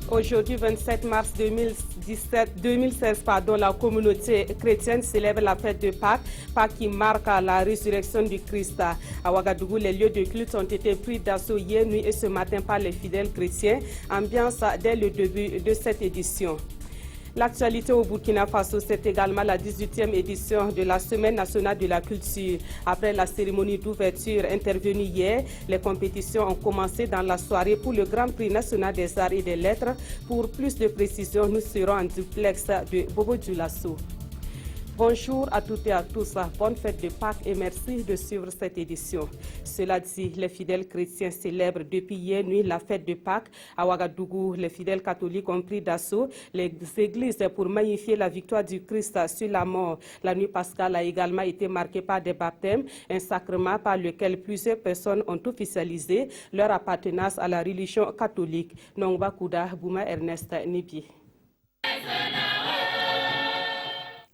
Aujourd'hui, 27 mars 2016, la communauté chrétienne célèbre la fête de Pâques, Pâques qui marque la résurrection du Christ. À Ouagadougou, les lieux de culte ont été pris d'assaut hier nuit et ce matin par les fidèles chrétiens. Ambiance dès le début de cette édition. L'actualité au Burkina Faso, c'est également la 18e édition de la Semaine nationale de la culture. Après la cérémonie d'ouverture intervenue hier, les compétitions ont commencé dans la soirée pour le Grand Prix national des arts et des lettres. Pour plus de précisions, nous serons en duplex de Bobo Dioulasso. Bonjour à toutes et à tous, bonne fête de Pâques et merci de suivre cette édition. Cela dit, les fidèles chrétiens célèbrent depuis hier nuit la fête de Pâques. À Ouagadougou, les fidèles catholiques ont pris d'assaut les églises pour magnifier la victoire du Christ sur la mort. La nuit pascale a également été marquée par des baptêmes, un sacrement par lequel plusieurs personnes ont officialisé leur appartenance à la religion catholique. Nongba Kouda, Bouma Ernest Nibi.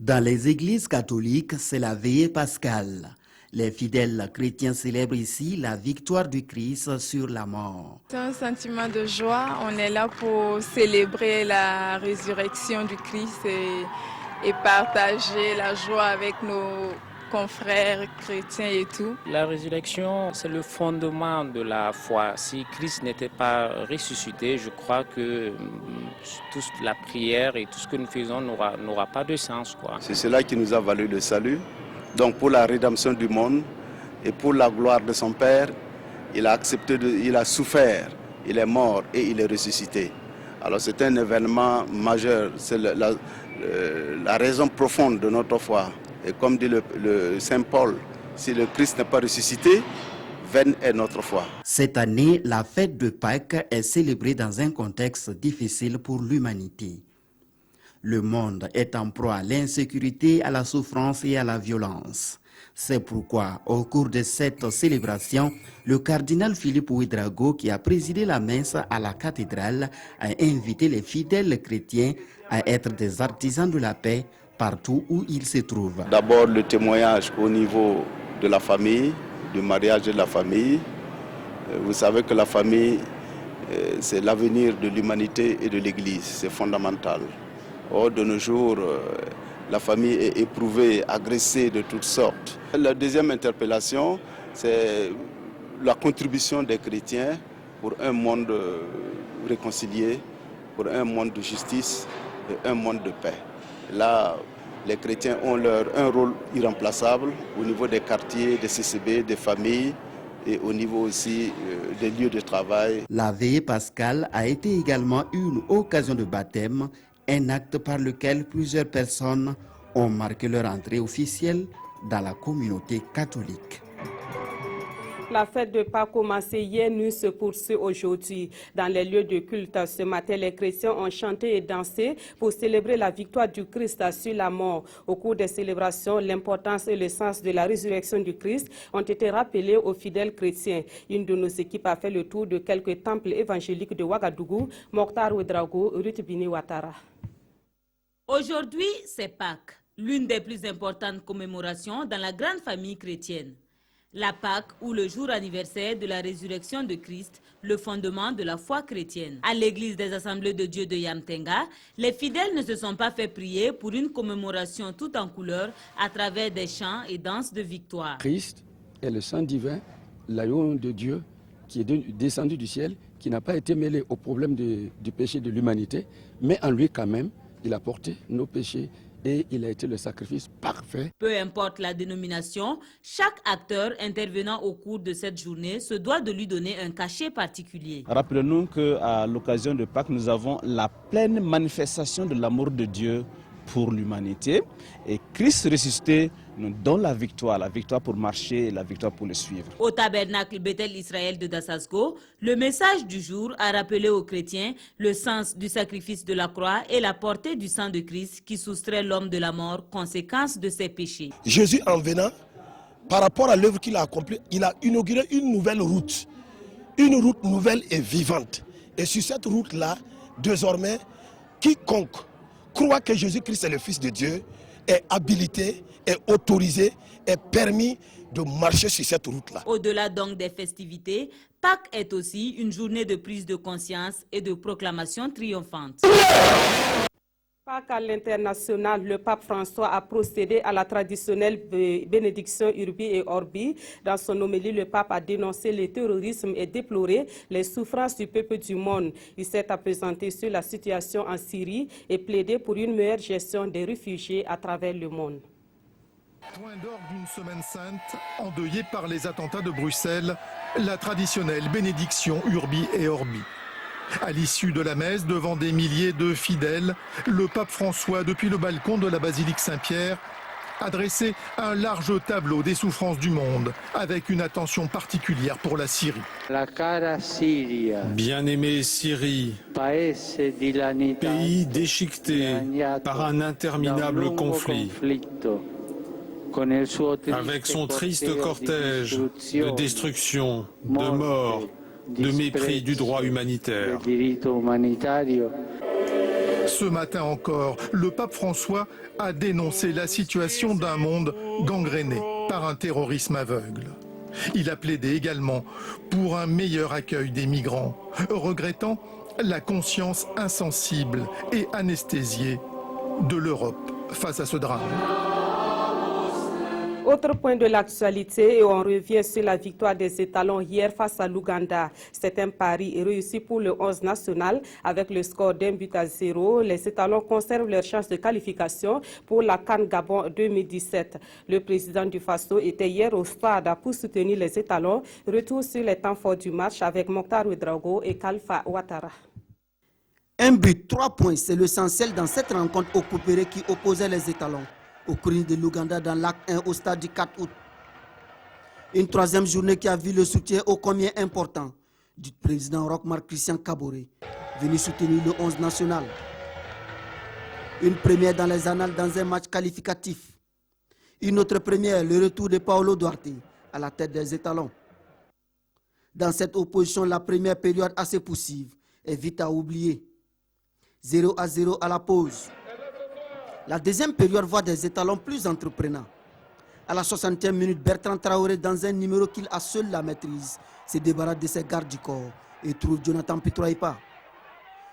Dans les églises catholiques, c'est la veillée pascale. Les fidèles chrétiens célèbrent ici la victoire du Christ sur la mort. C'est un sentiment de joie. On est là pour célébrer la résurrection du Christ et partager la joie avec nos confrères chrétiens et tout. La résurrection, c'est le fondement de la foi. Si Christ n'était pas ressuscité, je crois que toute la prière et tout ce que nous faisons n'aura pas de sens, quoi. C'est cela qui nous a valu le salut. Donc pour la rédemption du monde et pour la gloire de son Père, il a accepté, il a souffert, il est mort et il est ressuscité. Alors c'est un événement majeur, c'est la raison profonde de notre foi. Et comme dit le Saint Paul, si le Christ n'est pas ressuscité, vaine est notre foi. Cette année, la fête de Pâques est célébrée dans un contexte difficile pour l'humanité. Le monde est en proie à l'insécurité, à la souffrance et à la violence. C'est pourquoi, au cours de cette célébration, le cardinal Philippe Ouédraogo, qui a présidé la messe à la cathédrale, a invité les fidèles chrétiens à être des artisans de la paix partout où ils se trouvent. D'abord le témoignage au niveau de la famille, du mariage de la famille. Vous savez que la famille, c'est l'avenir de l'humanité et de l'Église, c'est fondamental. Or, de nos jours, la famille est éprouvée, agressée de toutes sortes. La deuxième interpellation, c'est la contribution des chrétiens pour un monde réconcilié, pour un monde de justice et un monde de paix. Là, les chrétiens ont un rôle irremplaçable au niveau des quartiers, des CCB, des familles et au niveau aussi des lieux de travail. La veillée pascale a été également une occasion de baptême, un acte par lequel plusieurs personnes ont marqué leur entrée officielle dans la communauté catholique. La fête de Pâques commencée hier nuit se poursuit aujourd'hui. Dans les lieux de culte, ce matin, les chrétiens ont chanté et dansé pour célébrer la victoire du Christ sur la mort. Au cours des célébrations, l'importance et le sens de la résurrection du Christ ont été rappelés aux fidèles chrétiens. Une de nos équipes a fait le tour de quelques temples évangéliques de Ouagadougou, Mokhtar Ouedraogo, Ruth Bini Ouattara. Aujourd'hui, c'est Pâques, l'une des plus importantes commémorations dans la grande famille chrétienne. La Pâque ou le jour anniversaire de la résurrection de Christ, le fondement de la foi chrétienne. À l'église des Assemblées de Dieu de Yamtenga, les fidèles ne se sont pas fait prier pour une commémoration tout en couleurs à travers des chants et danses de victoire. Christ est le sang divin, l'agneau de Dieu qui est descendu du ciel, qui n'a pas été mêlé au problème du péché de l'humanité, mais en lui quand même, il a porté nos péchés. Et il a été le sacrifice parfait. Peu importe la dénomination, chaque acteur intervenant au cours de cette journée se doit de lui donner un cachet particulier. Rappelons-nous qu'à l'occasion de Pâques, nous avons la pleine manifestation de l'amour de Dieu pour l'humanité. Et Christ ressuscité nous donne la victoire pour marcher et la victoire pour le suivre. Au tabernacle Bethel Israël de Dassasgo, le message du jour a rappelé aux chrétiens le sens du sacrifice de la croix et la portée du sang de Christ qui soustrait l'homme de la mort, conséquence de ses péchés. Jésus, en venant, par rapport à l'œuvre qu'il a accomplie, il a inauguré une nouvelle route nouvelle et vivante. Et sur cette route-là, désormais, quiconque croit que Jésus-Christ est le Fils de Dieu est habilité, est autorisé, est permis de marcher sur cette route-là. Au-delà donc des festivités, Pâques est aussi une journée de prise de conscience et de proclamation triomphante. Pâques à l'international, le pape François a procédé à la traditionnelle bénédiction Urbi et Orbi. Dans son homélie, le pape a dénoncé le terrorisme et déploré les souffrances du peuple du monde. Il s'est appesanti sur la situation en Syrie et plaidé pour une meilleure gestion des réfugiés à travers le monde. Point d'orgue d'une semaine sainte, endeuillée par les attentats de Bruxelles, la traditionnelle bénédiction Urbi et Orbi. À l'issue de la messe, devant des milliers de fidèles, le pape François, depuis le balcon de la basilique Saint-Pierre, a dressé un large tableau des souffrances du monde, avec une attention particulière pour la Syrie. Bien-aimée Syrie, pays déchiqueté par un interminable conflit, avec son triste cortège de destruction, de mort, de mépris du droit humanitaire. Ce matin encore, le pape François a dénoncé la situation d'un monde gangréné par un terrorisme aveugle. Il a plaidé également pour un meilleur accueil des migrants, regrettant la conscience insensible et anesthésiée de l'Europe face à ce drame. Autre point de l'actualité, et on revient sur la victoire des étalons hier face à l'Ouganda. C'est un pari réussi pour le 11 national avec le score d'1-0. Les étalons conservent leur chance de qualification pour la CAN Gabon 2017. Le président du Faso était hier au stade pour soutenir les étalons. Retour sur les temps forts du match avec Mokhtar Ouedraogo et Kalfa Ouattara. Un but, 3 points, c'est l'essentiel dans cette rencontre au coupéré qui opposait les étalons au Cris de l'Ouganda dans l'acte 1 au stade du 4 août. Une troisième journée qui a vu le soutien ô combien important du président Roch-Marc Christian Kaboré, venu soutenir le 11 national. Une première dans les annales dans un match qualificatif. Une autre première, le retour de Paolo Duarte à la tête des étalons. Dans cette opposition, la première période assez poussive est vite à oublier. 0-0 à la pause. La deuxième période voit des étalons plus entreprenants. À la 60e minute, Bertrand Traoré, dans un numéro qu'il a seul la maîtrise, se débarrasse de ses gardes du corps et trouve Jonathan Pitroipa.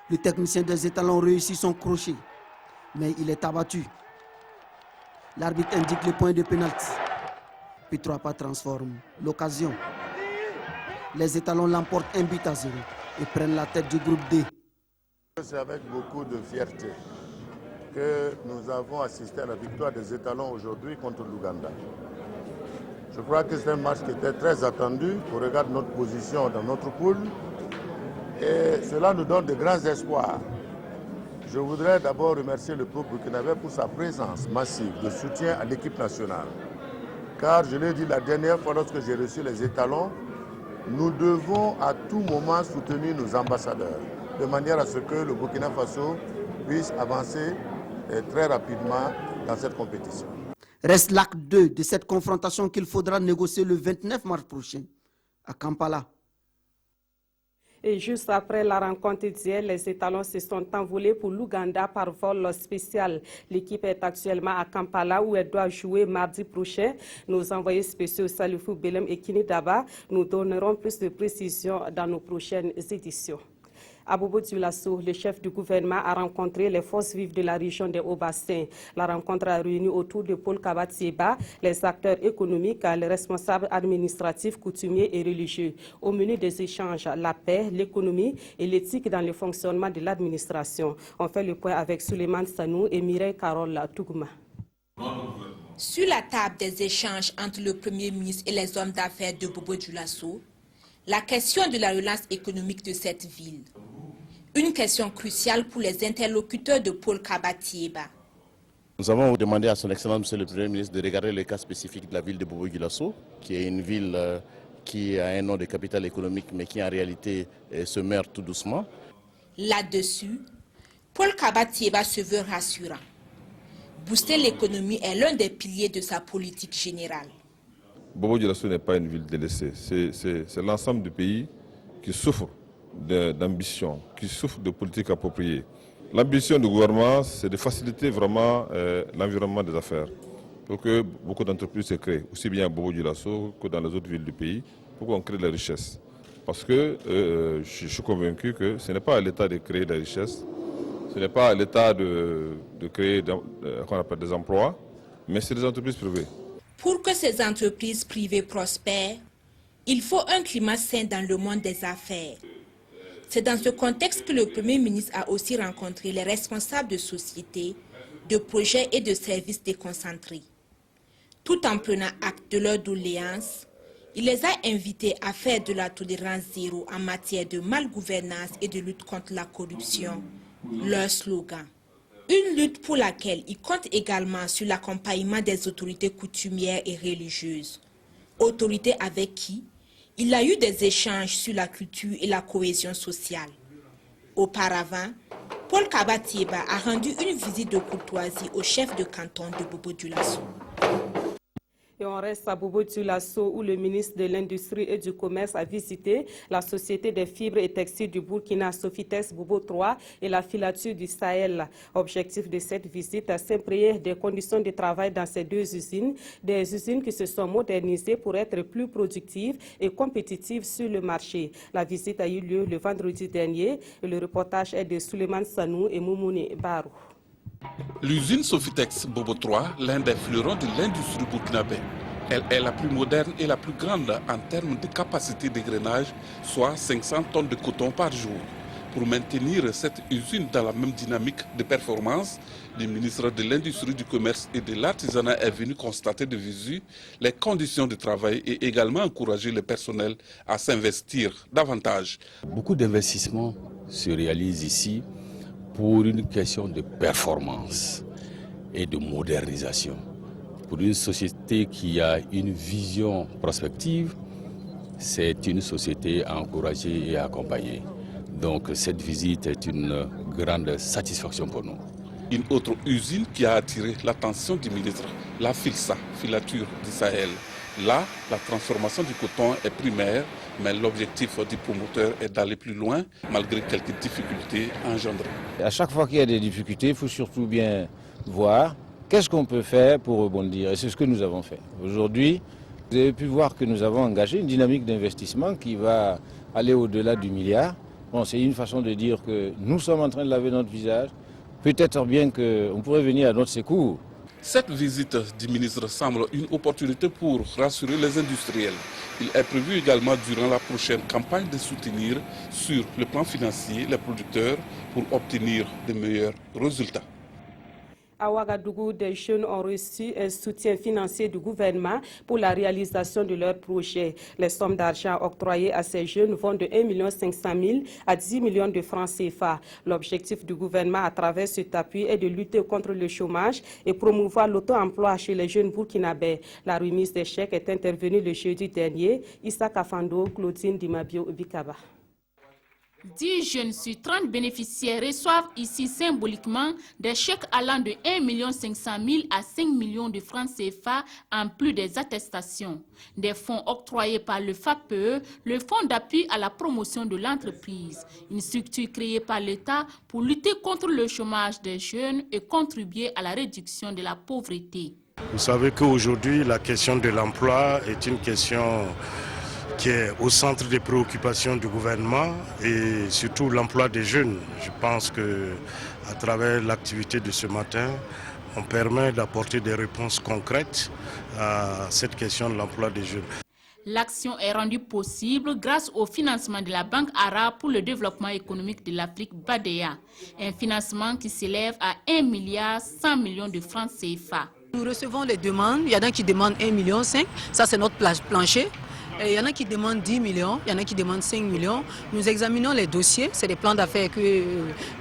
Le technicien des étalons réussit son crochet, mais il est abattu. L'arbitre indique le point de pénalty. Pitroipa transforme l'occasion. Les étalons l'emportent 1-0 et prennent la tête du groupe D. C'est avec beaucoup de fierté que nous avons assisté à la victoire des étalons aujourd'hui contre l'Ouganda. Je crois que c'est un match qui était très attendu au regard de notre position dans notre poule et cela nous donne de grands espoirs. Je voudrais d'abord remercier le peuple burkinabé pour sa présence massive de soutien à l'équipe nationale. Car je l'ai dit la dernière fois lorsque j'ai reçu les étalons, nous devons à tout moment soutenir nos ambassadeurs de manière à ce que le Burkina Faso puisse avancer très rapidement dans cette compétition. Reste l'acte 2 de cette confrontation qu'il faudra négocier le 29 mars prochain à Kampala. Et juste après la rencontre d'hier, les étalons se sont envolés pour l'Ouganda par vol spécial. L'équipe est actuellement à Kampala où elle doit jouer mardi prochain. Nos envoyés spéciaux Salifou Belem et Kini Daba nous donneront plus de précisions dans nos prochaines éditions. À Bobo Dioulasso, le chef du gouvernement a rencontré les forces vives de la région des Hauts-Bassins. La rencontre a réuni autour de Paul Kabatieba les acteurs économiques, les responsables administratifs, coutumiers et religieux. Au menu des échanges, la paix, l'économie et l'éthique dans le fonctionnement de l'administration. On fait le point avec Souleymane Sanou et Mireille Carole Tougouma. Sur la table des échanges entre le Premier ministre et les hommes d'affaires de Bobo Dioulasso, la question de la relance économique de cette ville. Une question cruciale pour les interlocuteurs de Paul Kabatieba. Nous avons demandé à son Excellence, Monsieur le Premier ministre, de regarder le cas spécifique de la ville de Bobo Dioulasso, qui est une ville qui a un nom de capitale économique, mais qui en réalité se meurt tout doucement. Là-dessus, Paul Kabatieba se veut rassurant. Booster l'économie est l'un des piliers de sa politique générale. Bobo Dioulasso n'est pas une ville délaissée, c'est l'ensemble du pays qui souffre d'ambition, qui souffre de politique appropriée. L'ambition du gouvernement, c'est de faciliter vraiment l'environnement des affaires. pour que beaucoup d'entreprises se créent, aussi bien à Bobo-Dioulasso que dans les autres villes du pays, pour qu'on crée de la richesse. Parce que je suis convaincu que ce n'est pas à l'État de créer de la richesse, ce n'est pas à l'État de créer qu'on appelle des emplois, mais c'est des entreprises privées. Pour que ces entreprises privées prospèrent, il faut un climat sain dans le monde des affaires. C'est dans ce contexte que le Premier ministre a aussi rencontré les responsables de sociétés, de projets et de services déconcentrés. Tout en prenant acte de leurs doléances, il les a invités à faire de la tolérance zéro en matière de malgouvernance et de lutte contre la corruption, leur slogan. Une lutte pour laquelle il compte également sur l'accompagnement des autorités coutumières et religieuses, autorités avec qui il a eu des échanges sur la culture et la cohésion sociale. Auparavant, Paul Kabatieba a rendu une visite de courtoisie au chef de canton de Bobo-Dioulasso. Et on reste à Bobo-Dioulasso où le ministre de l'Industrie et du Commerce a visité la Société des fibres et textiles du Burkina, Sofitex Bobo 3 et la filature du Sahel. Objectif de cette visite, s'imprégner des conditions de travail dans ces deux usines, des usines qui se sont modernisées pour être plus productives et compétitives sur le marché. La visite a eu lieu le vendredi dernier et le reportage est de Souleymane Sanou et Moumouni Barou. L'usine Sofitex Bobo 3, l'un des fleurons de l'industrie burkinabé. Elle est la plus moderne et la plus grande en termes de capacité d'égrenage, soit 500 tonnes de coton par jour. Pour maintenir cette usine dans la même dynamique de performance, le ministre de l'Industrie, du Commerce et de l'Artisanat est venu constater de visu les conditions de travail et également encourager le personnel à s'investir davantage. Beaucoup d'investissements se réalisent ici pour une question de performance et de modernisation. Pour une société qui a une vision prospective, c'est une société à encourager et à accompagner. Donc cette visite est une grande satisfaction pour nous. Une autre usine qui a attiré l'attention du ministre, la FILSA, filature du Sahel. Là, la transformation du coton est primaire, mais l'objectif du promoteur est d'aller plus loin, malgré quelques difficultés engendrées. À chaque fois qu'il y a des difficultés, il faut surtout bien voir qu'est-ce qu'on peut faire pour rebondir. Et c'est ce que nous avons fait. Aujourd'hui, vous avez pu voir que nous avons engagé une dynamique d'investissement qui va aller au-delà du milliard. Bon, c'est une façon de dire que nous sommes en train de laver notre visage. Peut-être bien qu'on pourrait venir à notre secours. Cette visite du ministre semble une opportunité pour rassurer les industriels. Il est prévu également durant la prochaine campagne de soutenir sur le plan financier les producteurs pour obtenir de meilleurs résultats. À Ouagadougou, des jeunes ont reçu un soutien financier du gouvernement pour la réalisation de leurs projets. Les sommes d'argent octroyées à ces jeunes vont de 1 500 000 à 10 millions de francs CFA. L'objectif du gouvernement à travers cet appui est de lutter contre le chômage et promouvoir l'auto-emploi chez les jeunes burkinabés. La remise des chèques est intervenue le jeudi dernier. Issa Kafando, Claudine Dimabio, Bikaba. 10 jeunes sur 30 bénéficiaires reçoivent ici symboliquement des chèques allant de 1 500 000 à 5 millions de francs CFA en plus des attestations. Des fonds octroyés par le FAPE, le Fonds d'appui à la promotion de l'entreprise, une structure créée par l'État pour lutter contre le chômage des jeunes et contribuer à la réduction de la pauvreté. Vous savez qu'aujourd'hui, la question de l'emploi est une question qui est au centre des préoccupations du gouvernement et surtout l'emploi des jeunes. Je pense qu'à travers l'activité de ce matin, on permet d'apporter des réponses concrètes à cette question de l'emploi des jeunes. L'action est rendue possible grâce au financement de la Banque arabe pour le développement économique de l'Afrique, BADEA, un financement qui s'élève à 1 milliard 100 millions de francs CFA. Nous recevons les demandes, il y en a qui demandent 1,5 million, ça c'est notre plancher. Il y en a qui demandent 10 millions, il y en a qui demandent 5 millions. Nous examinons les dossiers, c'est des plans d'affaires que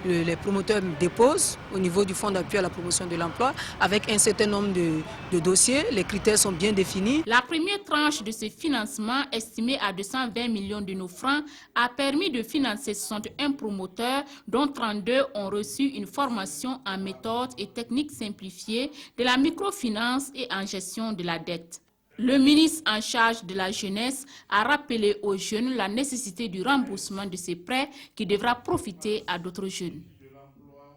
les promoteurs déposent au niveau du Fonds d'appui à la promotion de l'emploi avec un certain nombre de dossiers. Les critères sont bien définis. La première tranche de ce financement, estimée à 220 millions de nos francs, a permis de financer 61 promoteurs, dont 32 ont reçu une formation en méthodes et techniques simplifiées de la microfinance et en gestion de la dette. Le ministre en charge de la jeunesse a rappelé aux jeunes la nécessité du remboursement de ces prêts qui devra profiter à d'autres jeunes.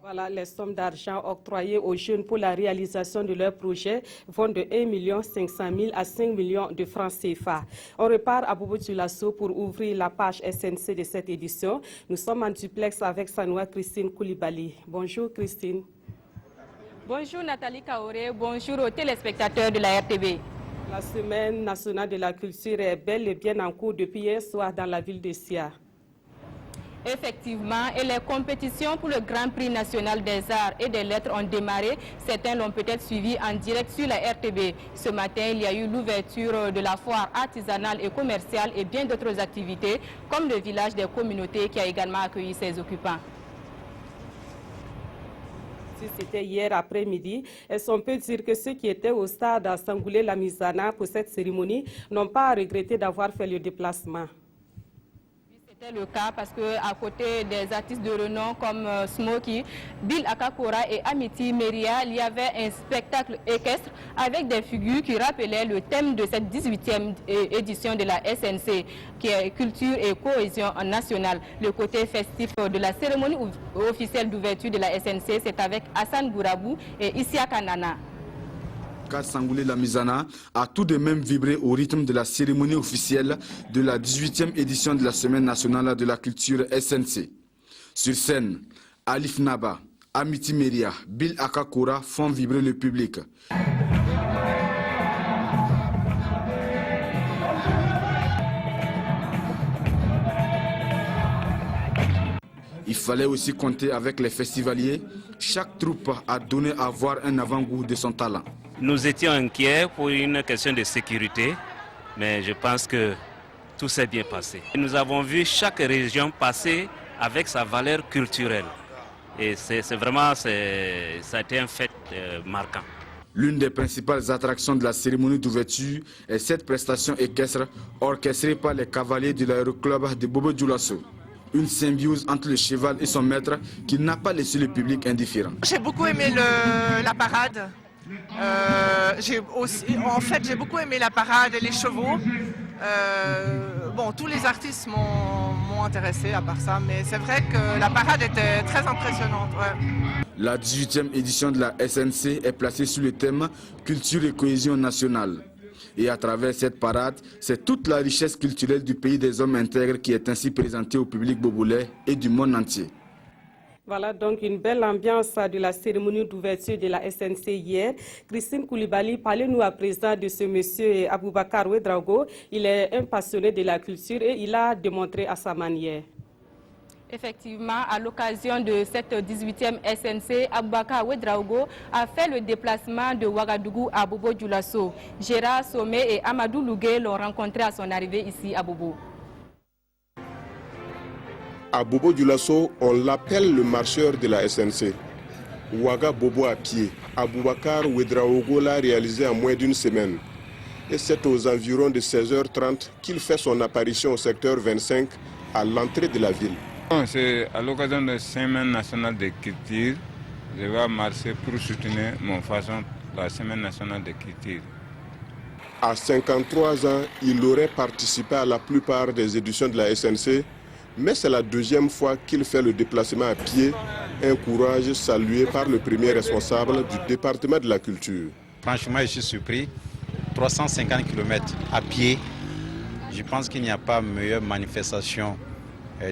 Voilà, les sommes d'argent octroyées aux jeunes pour la réalisation de leurs projets vont de 1 500 000 à 5 millions de francs CFA. On repart à Bobo Dioulasso pour ouvrir la page SNC de cette édition. Nous sommes en duplex avec Sanoua Christine Koulibaly. Bonjour Christine. Bonjour Nathalie Kaoré, bonjour aux téléspectateurs de la RTB. La Semaine nationale de la culture est bel et bien en cours depuis hier soir dans la ville de Sia. Effectivement, et les compétitions pour le Grand Prix national des arts et des lettres ont démarré. Certains l'ont peut-être suivi en direct sur la RTB. Ce matin, il y a eu l'ouverture de la foire artisanale et commerciale et bien d'autres activités, comme le village des communautés qui a également accueilli ses occupants. C'était hier après-midi. Est-ce qu'on peut dire que ceux qui étaient au stade à Sangoulé-la-Mizana pour cette cérémonie n'ont pas regretté d'avoir fait le déplacement? C'était le cas parce qu'à côté des artistes de renom comme Smokey, Bill Akakora et Amity Meria, il y avait un spectacle équestre avec des figures qui rappelaient le thème de cette 18e édition de la SNC, qui est culture et cohésion nationale. Le côté festif de la cérémonie officielle d'ouverture de la SNC, c'est avec Hassan Gourabou et Isia Kanana. Sangoulé-la-Mizana a tout de même vibré au rythme de la cérémonie officielle de la 18e édition de la Semaine nationale de la culture SNC. Sur scène, Alif Naba, Amity Meria, Bill Akakora font vibrer le public. Il fallait aussi compter avec les festivaliers. Chaque troupe a donné à voir un avant-goût de son talent. Nous étions inquiets pour une question de sécurité, mais je pense que tout s'est bien passé. Nous avons vu chaque région passer avec sa valeur culturelle. Et ça a été un fait marquant. L'une des principales attractions de la cérémonie d'ouverture est cette prestation équestre orchestrée par les cavaliers de l'aéroclub de Bobo Dioulasso. Une symbiose entre le cheval et son maître qui n'a pas laissé le public indifférent. J'ai beaucoup aimé la parade. J'ai beaucoup aimé la parade et les chevaux. Tous les artistes m'ont intéressé à part ça, mais c'est vrai que la parade était très impressionnante. Ouais. La 18e édition de la SNC est placée sous le thème Culture et cohésion nationale. Et à travers cette parade, c'est toute la richesse culturelle du pays des hommes intègres qui est ainsi présentée au public bobolais et du monde entier. Voilà donc une belle ambiance de la cérémonie d'ouverture de la SNC hier. Christine Koulibaly, parlez-nous à présent de ce monsieur Aboubakar Ouedraogo. Il est un passionné de la culture et il a démontré à sa manière. Effectivement, à l'occasion de cette 18e SNC, Aboubakar Ouedraogo a fait le déplacement de Ouagadougou à Bobo Dioulasso. Gérard Somé et Amadou Lougué l'ont rencontré à son arrivée ici à Bobo. À Bobo Dioulasso, on l'appelle le marcheur de la SNC. Ouaga Bobo à pied. Aboubakar Ouedraogo l'a réalisé en moins d'une semaine. Et c'est aux environs de 16h30 qu'il fait son apparition au secteur 25 à l'entrée de la ville. C'est à l'occasion de la Semaine nationale de culture. Je vais marcher pour soutenir mon façon la Semaine nationale de culture. À 53 ans, il aurait participé à la plupart des éditions de la SNC, mais c'est la deuxième fois qu'il fait le déplacement à pied, un courage salué par le premier responsable du département de la culture. Franchement, je suis surpris. 350 km à pied, je pense qu'il n'y a pas meilleure manifestation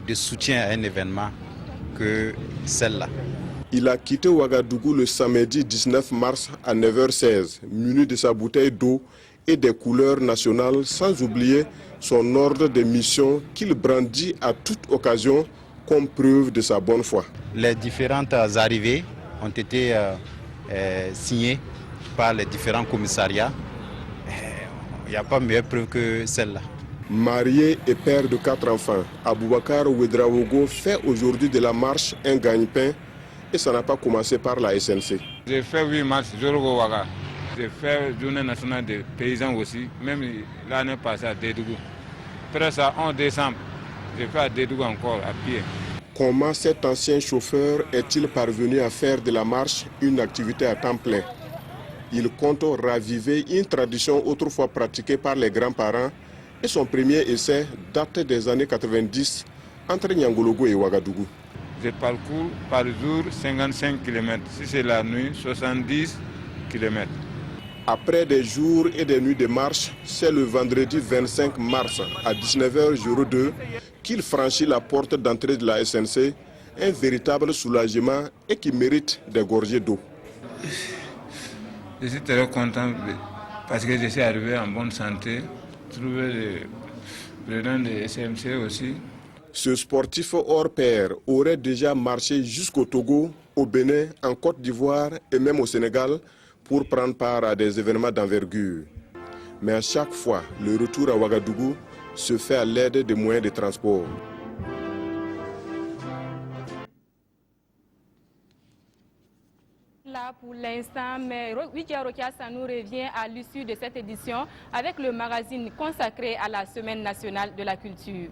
de soutien à un événement que celle-là. Il a quitté Ouagadougou le samedi 19 mars à 9h16, muni de sa bouteille d'eau et des couleurs nationales, sans oublier son ordre de mission qu'il brandit à toute occasion comme preuve de sa bonne foi. Les différentes arrivées ont été signées par les différents commissariats. Il n'y a pas meilleure preuve que celle-là. Marié et père de 4 enfants, Aboubakar Ouedraogo fait aujourd'hui de la marche un gagne-pain et ça n'a pas commencé par la SNC. J'ai fait 8 marches, Jorogo Ouaga. J'ai fait journée nationale des paysans aussi, même l'année passée à Dédougou. Presque à 11 décembre, j'ai fait à Dédougou encore à pied. Comment cet ancien chauffeur est-il parvenu à faire de la marche une activité à temps plein? Il compte raviver une tradition autrefois pratiquée par les grands-parents et son premier essai date des années 90 entre Niangologo et Ouagadougou. je parcours par jour 55 km. Si c'est la nuit, 70 km. Après des jours et des nuits de marche, c'est le vendredi 25 mars à 19h02 qu'il franchit la porte d'entrée de la SNC, un véritable soulagement et qui mérite des gorgées d'eau. Je suis très content parce que je suis arrivé en bonne santé, trouver le président de SMC aussi. Ce sportif hors pair aurait déjà marché jusqu'au Togo, au Bénin, en Côte d'Ivoire et même au Sénégal pour prendre part à des événements d'envergure. Mais à chaque fois, le retour à Ouagadougou se fait à l'aide des moyens de transport. Là pour l'instant, mais Wikia Rokia, ça nous revient à l'issue de cette édition avec le magazine consacré à la Semaine nationale de la culture.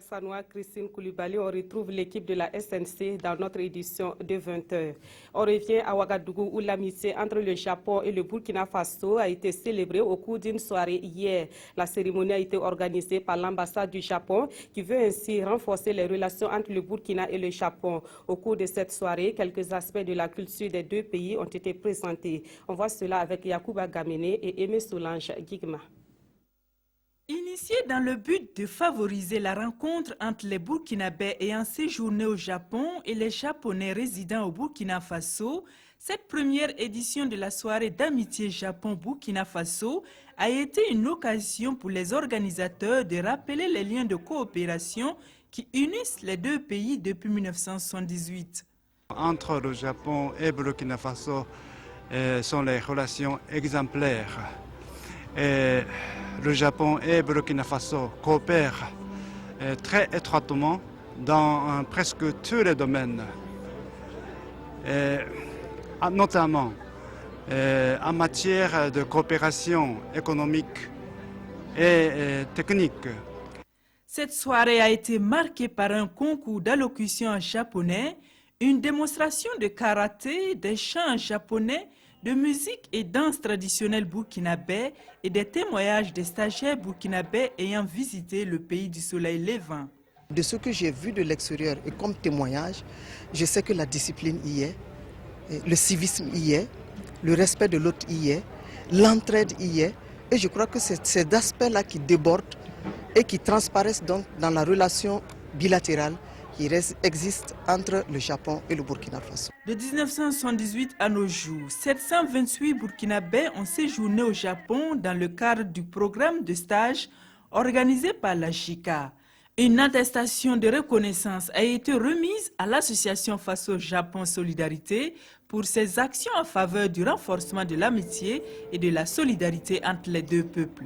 Sanoa Christine Koulibaly, on retrouve l'équipe de la SNC dans notre édition de 20h. On revient à Ouagadougou où l'amitié entre le Japon et le Burkina Faso a été célébrée au cours d'une soirée hier. La cérémonie a été organisée par l'ambassade du Japon qui veut ainsi renforcer les relations entre le Burkina et le Japon. Au cours de cette soirée, quelques aspects de la culture des deux pays ont été présentés. On voit cela avec Yacouba Gamene et Aimé Solange Guigma. Initié dans le but de favoriser la rencontre entre les Burkinabés ayant séjourné au Japon et les Japonais résidant au Burkina Faso, cette première édition de la soirée d'amitié Japon-Burkina Faso a été une occasion pour les organisateurs de rappeler les liens de coopération qui unissent les deux pays depuis 1978. Entre le Japon et Burkina Faso sont les relations exemplaires. Et le Japon et Burkina Faso coopèrent très étroitement dans presque tous les domaines, notamment en matière de coopération économique et technique. Cette soirée a été marquée par un concours d'allocution en japonais, une démonstration de karaté, des chants japonais, de musique et danse traditionnelle burkinabé et des témoignages des stagiaires burkinabés ayant visité le pays du soleil levant. De ce que j'ai vu de l'extérieur et comme témoignage, je sais que la discipline y est, le civisme y est, le respect de l'autre y est, l'entraide y est, et je crois que c'est ces aspects-là qui débordent et qui transparaissent donc dans la relation bilatérale qui existe entre le Japon et le Burkina Faso. De 1978 à nos jours, 728 Burkinabés ont séjourné au Japon dans le cadre du programme de stage organisé par la JICA. Une attestation de reconnaissance a été remise à l'association Faso-Japon Solidarité pour ses actions en faveur du renforcement de l'amitié et de la solidarité entre les deux peuples.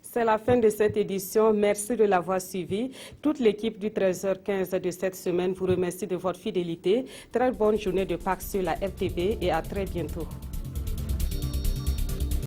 C'est la fin de cette édition. Merci de l'avoir suivi. Toute l'équipe du 13h15 de cette semaine vous remercie de votre fidélité. Très bonne journée de Pâques sur la RTB et à très bientôt.